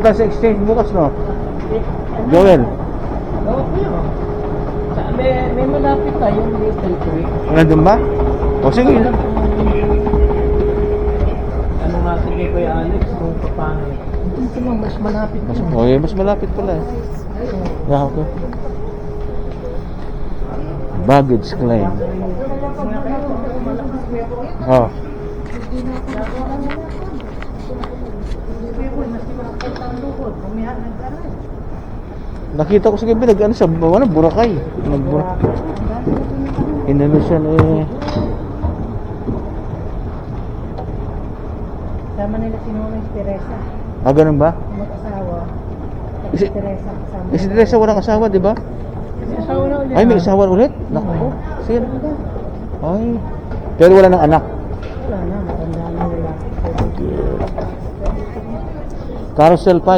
Sa exchange bukas, no? Joel. Oo, kuya. May malapit na yung Little Creek. Nandun ba? O sige. Ano natin kay Kuya Alex kung paano. Ito lang, mas malapit na. Mas malapit pala eh. Yeah, okay. Baggage claim. Oh. Nakita ko sa gabi, nag-ano siya, Boracay. Indonesian eh. Sama nila si Nonay Teresa. Ah, ganun ba? Mag-asawa. Si Teresa kasama. si Teresa walang asawa, di ba? May asawa na ulit. Ay, may asawa ulit? Naku, sino? Ay. Pero wala ng anak. Wala na, matanda na nila. Carousel 5.